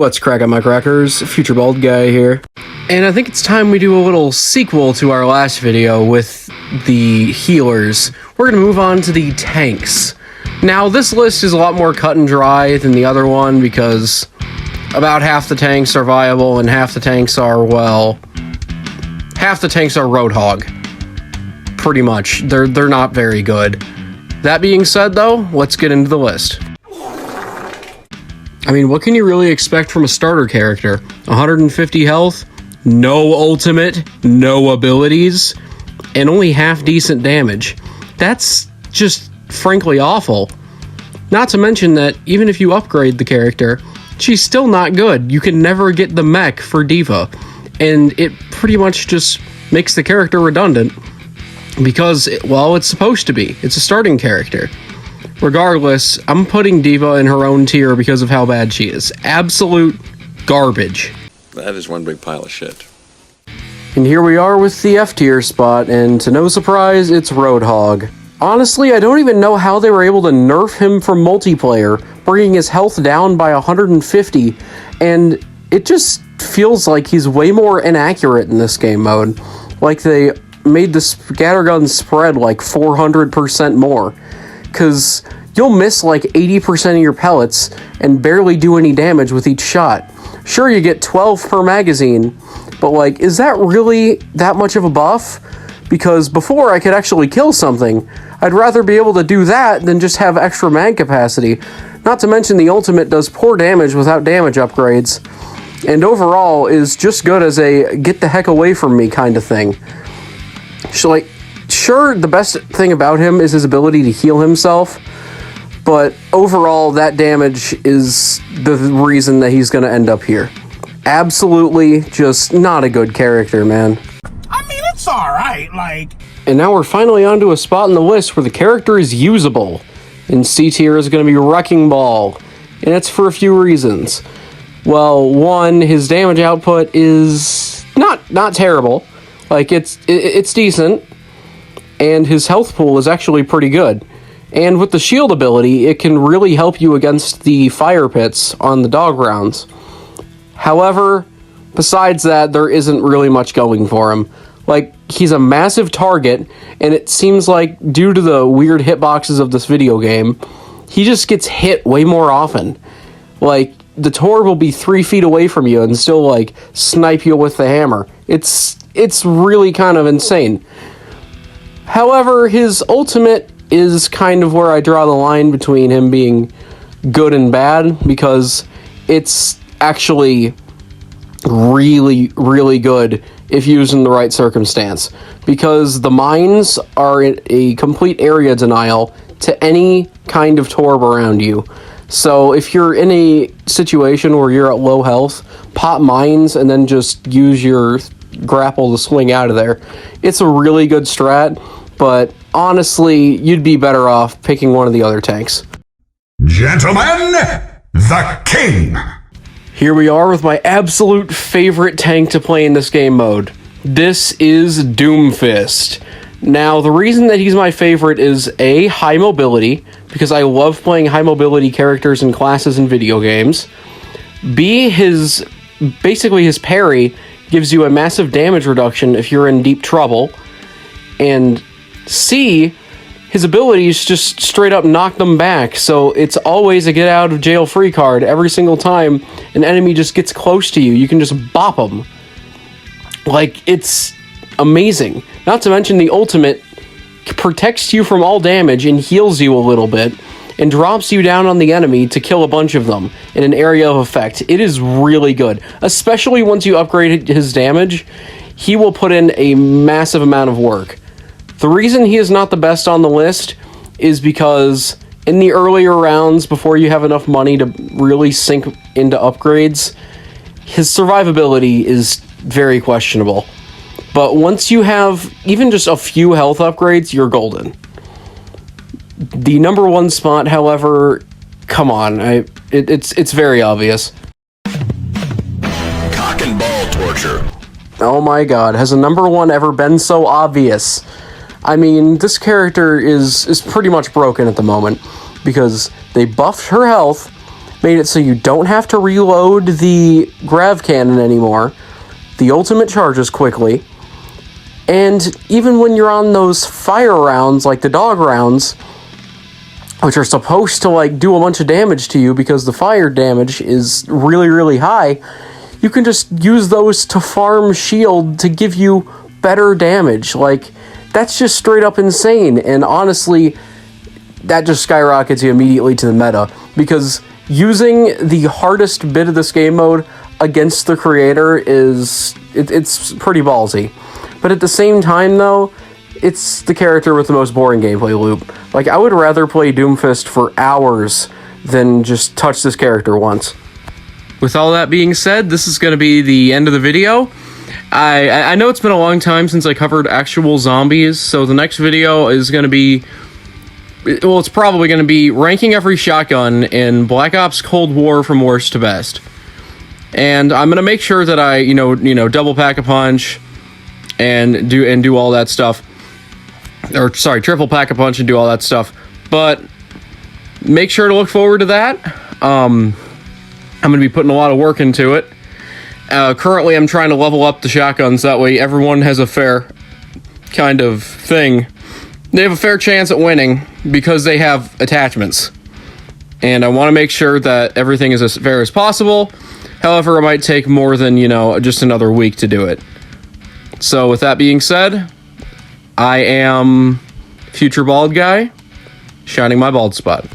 What's crackin', my crackers? Future Bald Guy here. And I think it's time we do a little sequel to our last video with the healers. We're gonna move on to the tanks. Now, this list is a lot more cut and dry than the other one because about half the tanks are viable and half the tanks are, well, half the tanks are Roadhog. Pretty much. They're not very good. That being said, though, let's get into the list. I mean, what can you really expect from a starter character? 150 health, no ultimate, no abilities, and only half decent damage. That's just frankly awful. Not to mention that even if you upgrade the character, she's still not good. You can never get the mech for Diva, and it pretty much just makes the character redundant because, well, it's supposed to be. It's a starting character. Regardless, I'm putting Diva in her own tier because of how bad she is. Absolute garbage. That is one big pile of shit. And here we are with the F tier spot, and to no surprise, it's Roadhog. Honestly, I don't even know how they were able to nerf him for multiplayer, bringing his health down by 150, and it just feels like he's way more inaccurate in this game mode. Like they made the scattergun spread like 400% more. Because you'll miss like 80% of your pellets and barely do any damage with each shot. Sure, you get 12 per magazine, but like, is that really that much of a buff? Because before I could actually kill something, I'd rather be able to do that than just have extra mag capacity. Not to mention the ultimate does poor damage without damage upgrades, and overall is just good as a get the heck away from me kind of thing. So like, sure, the best thing about him is his ability to heal himself, but overall, that damage is the reason that he's going to end up here. Absolutely just not a good character, man. I mean, it's alright, like... And now we're finally onto a spot in the list where the character is usable. And C tier is going to be Wrecking Ball, and it's for a few reasons. Well, one, his damage output is not terrible. Like, it's decent. And his health pool is actually pretty good. And with the shield ability, it can really help you against the fire pits on the dog rounds. However, besides that, there isn't really much going for him. Like, he's a massive target, and it seems like, due to the weird hitboxes of this video game, he just gets hit way more often. Like, the Tor will be 3 feet away from you and still, like, snipe you with the hammer. It's really kind of insane. However, his ultimate is kind of where I draw the line between him being good and bad, because it's actually really, really good if used in the right circumstance. Because the mines are a complete area denial to any kind of torb around you. So if you're in a situation where you're at low health, pop mines and then just use your grapple to swing out of there. It's a really good strat. But honestly, you'd be better off picking one of the other tanks. Gentlemen, the king! Here we are with my absolute favorite tank to play in this game mode. This is Doomfist. Now, the reason that he's my favorite is A, high mobility, because I love playing high mobility characters and classes in video games. B, basically his parry gives you a massive damage reduction if you're in deep trouble. And C, his abilities just straight up knock them back, so it's always a get out of jail free card. Every single time an enemy just gets close to you, you can just bop them. Like, it's amazing. Not to mention the ultimate protects you from all damage and heals you a little bit, and drops you down on the enemy to kill a bunch of them in an area of effect. It is really good, especially once you upgrade his damage. He will put in a massive amount of work. The reason he is not the best on the list is because in the earlier rounds, before you have enough money to really sink into upgrades, his survivability is very questionable. But once you have even just a few health upgrades, you're golden. The number one spot, however, come on, it's very obvious. Cock and ball torture. Oh my god, has a number one ever been so obvious? I mean, this character is pretty much broken at the moment, because they buffed her health, made it so you don't have to reload the grav cannon anymore. The ultimate charges quickly. And even when you're on those fire rounds, like the dog rounds, which are supposed to like do a bunch of damage to you because the fire damage is really, really high, you can just use those to farm shield to give you better damage. Like, that's just straight up insane. And honestly, that just skyrockets you immediately to the meta, because using the hardest bit of this game mode against the creator is it's pretty ballsy. But at the same time, though, it's the character with the most boring gameplay loop. Like, I would rather play Doomfist for hours than just touch this character once. With all that being said, this is going to be the end of the video. I know it's been a long time since I covered actual zombies, so the next video is going to be... well, it's probably going to be ranking every shotgun in Black Ops Cold War from worst to best. And I'm going to make sure that I, you know, double pack a punch and do all that stuff. Or, sorry, triple pack a punch and do all that stuff. But make sure to look forward to that. I'm going to be putting a lot of work into it. Currently, I'm trying to level up the shotguns. That way, everyone has a fair kind of thing. They have a fair chance at winning because they have attachments. And I want to make sure that everything is as fair as possible. However, it might take more than, you know, just another week to do it. So with that being said, I am Future Bald Guy, shining my bald spot.